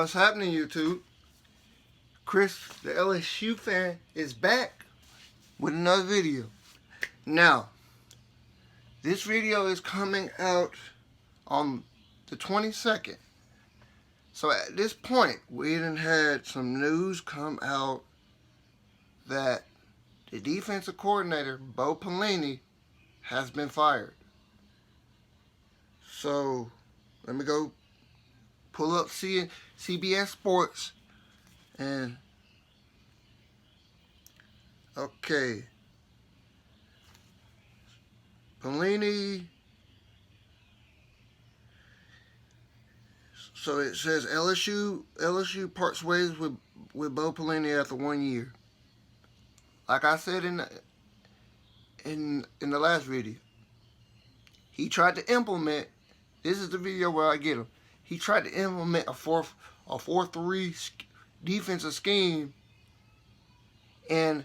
What's happening, YouTube? Chris, the LSU fan, is back with another video. Now, this video is coming out on the 22nd. So at this point, we done had some news come out that the defensive coordinator, Bo Pelini, has been fired. So, let me go pull up CBS Sports and okay, Pelini. So it says LSU parts ways with Bo Pelini after 1 year. Like I said in the last video, he tried to implement. This is the video where I get him. He tried to implement a 4-3 defensive scheme in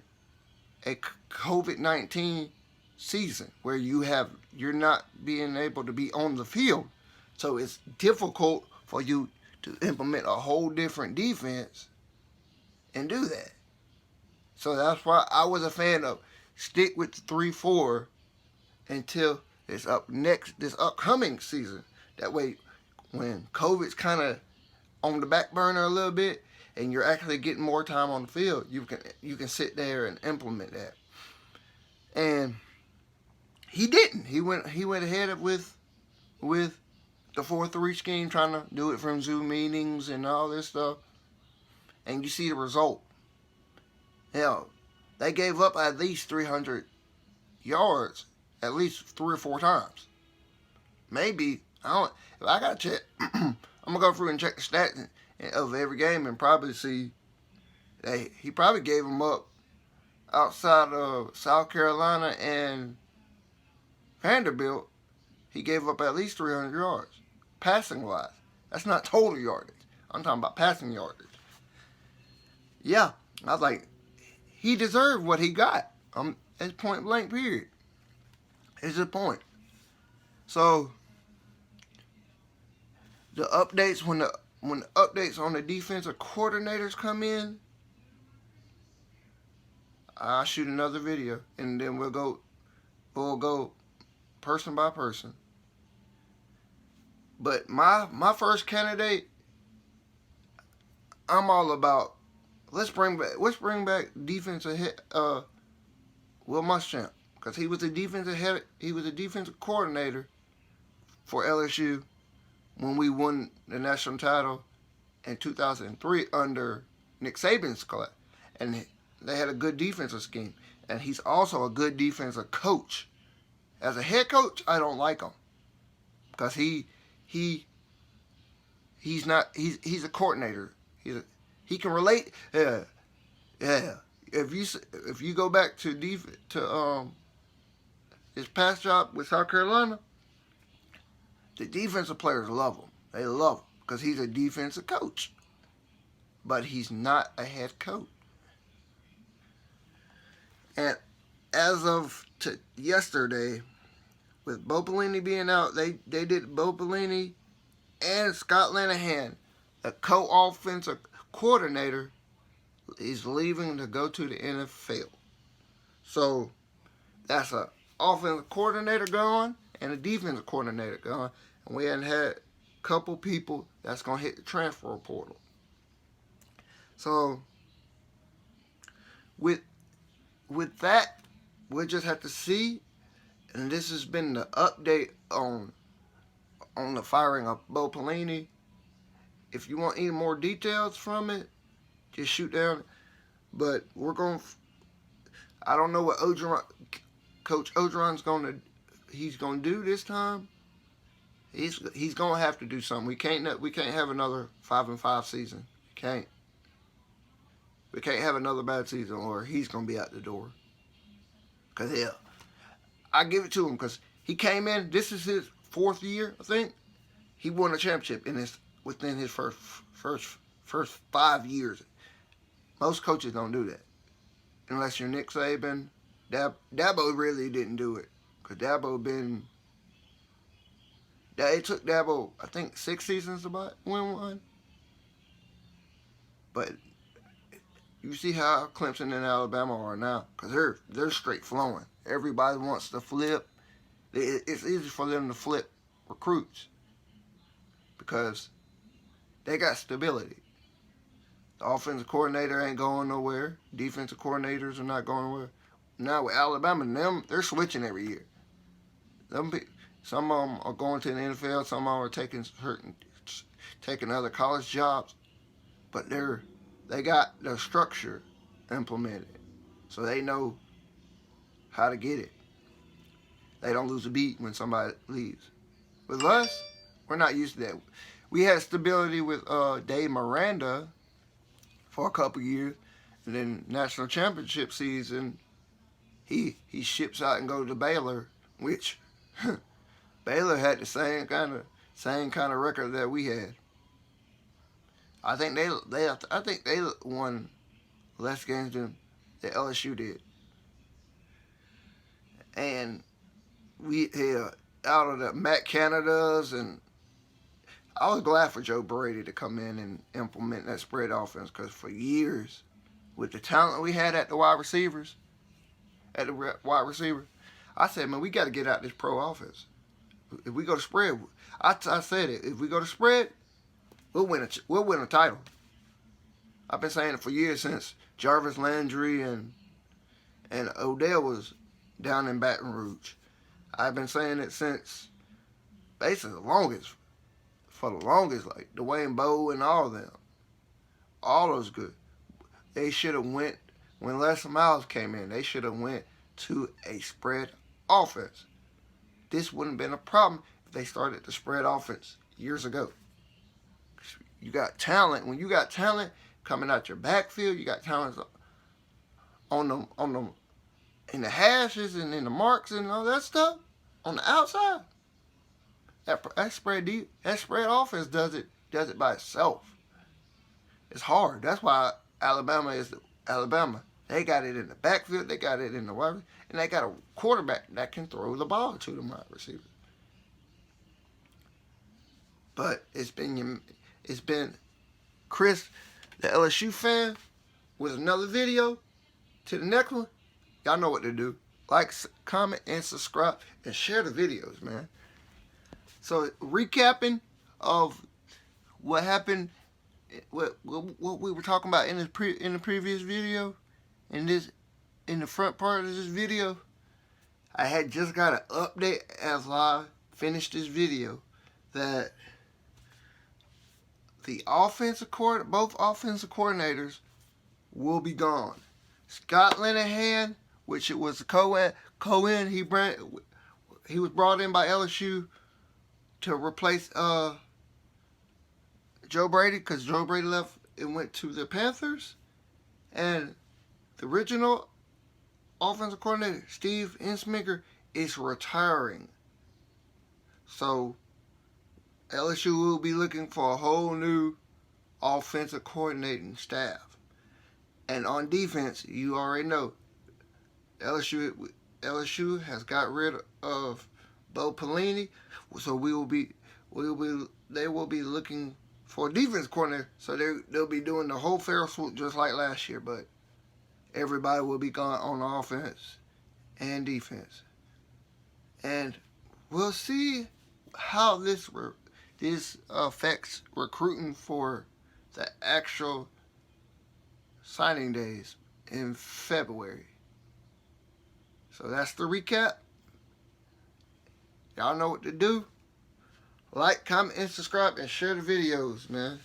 a COVID-19 season where you're not being able to be on the field. So it's difficult for you to implement a whole different defense and do that. So that's why I was a fan of stick with the 3-4 until this upcoming season. That way, when COVID's kind of on the back burner a little bit, and you're actually getting more time on the field, you can sit there and implement that. And he didn't. He went ahead with the 4-3 scheme, trying to do it from Zoom meetings and all this stuff. And you see the result. Hell, they gave up at least 300 yards at least 3 or 4 times. Maybe, if I got to check, I'm going to go through and check the stats of every game and probably see that he probably gave them up outside of South Carolina and Vanderbilt. He gave up at least 300 yards, passing wise. That's not total yardage. I'm talking about passing yardage. Yeah, I was like, he deserved what he got. It's point blank, period. It's a point. So the updates, when the updates on the defensive coordinators come in, I'll shoot another video and then we'll go person by person. But my first candidate, I'm all about let's bring back defensive head Will Muschamp, because he was a defensive coordinator for LSU when we won the national title in 2003 under Nick Saban's class. And they had a good defensive scheme. And he's also a good defensive coach. As a head coach, I don't like him, because he's a coordinator. He can relate. Yeah. If you go back to his past job with South Carolina, the defensive players love him. They love him because he's a defensive coach, but he's not a head coach. And as of yesterday, with Bo Pelini being out, they did Bo Pelini and Scott Linehan, a co-offensive coordinator, is leaving to go to the NFL. So that's an offensive coordinator gone and a defensive coordinator gone. And we hadn't had a couple people that's going to hit the transfer portal. So with that, we'll just have to see. And this has been the update on the firing of Bo Pelini. If you want any more details from it, just shoot down. But I don't know what Coach Orgeron's he's gonna do this time. He's gonna have to do something. We can't have another 5-5 season. We can't have another bad season, or he's gonna be out the door. Cause I give it to him, because he came in. This is his 4th year, I think. He won a championship within his first 5 years. Most coaches don't do that, unless you're Nick Saban. Dabo really didn't do it, because it took Dabo, I think, 6 seasons to win one. But you see how Clemson and Alabama are now, because they're straight flowing. Everybody wants to flip. It's easy for them to flip recruits because they got stability. The offensive coordinator ain't going nowhere. Defensive coordinators are not going nowhere. Now with Alabama, they're switching every year. Some of them are going to the NFL. Some of them are taking other college jobs. But they got their structure implemented, so they know how to get it. They don't lose a beat when somebody leaves. With us, we're not used to that. We had stability with Dave Miranda for a couple years, and then national championship season, he ships out and goes to Baylor, which Baylor had the same kind of record that we had. I think they won less games than the LSU did, and we had out of the Matt Canadas, and I was glad for Joe Brady to come in and implement that spread offense, because for years, with the talent we had at the wide receiver, I said, man, we got to get out this pro offense. If we go to spread, I said it. If we go to spread, we'll win a title. I've been saying it for years, since Jarvis Landry and Odell was down in Baton Rouge. I've been saying it since basically for the longest, like Dwayne Bowe and all of them. All those good. They should have went, when Les Miles came in, they should have went to a spread offense. This wouldn't have been a problem if they started the spread offense years ago. You got talent. When you got talent coming out your backfield, you got talent on them in the hashes and in the marks and all that stuff on the outside. That spread offense does it by itself. It's hard. That's why Alabama is Alabama. They got it in the backfield. They got it in the wide, and they got a quarterback that can throw the ball to the wide receiver. But it's been Chris, the LSU fan, with another video. To the next one, y'all know what to do. Like, comment, and subscribe, and share the videos, man. So, recapping of what happened, what we were talking about in the previous video, in the front part of this video, I had just got an update as I finished this video that both offensive coordinators will be gone. Scott Linehan, which it was Cohen, he was brought in by LSU to replace Joe Brady, because Joe Brady left and went to the Panthers, and the original offensive coordinator, Steve Ensminger, is retiring. So LSU will be looking for a whole new offensive coordinating staff. And on defense, you already know, LSU has got rid of Bo Pelini, so they will be looking for a defense coordinator. So they'll be doing the whole Ferris swoop just like last year, but everybody will be gone on offense and defense. And we'll see how this affects recruiting for the actual signing days in February. So that's the recap. Y'all know what to do. Like, comment, and subscribe, and share the videos, man.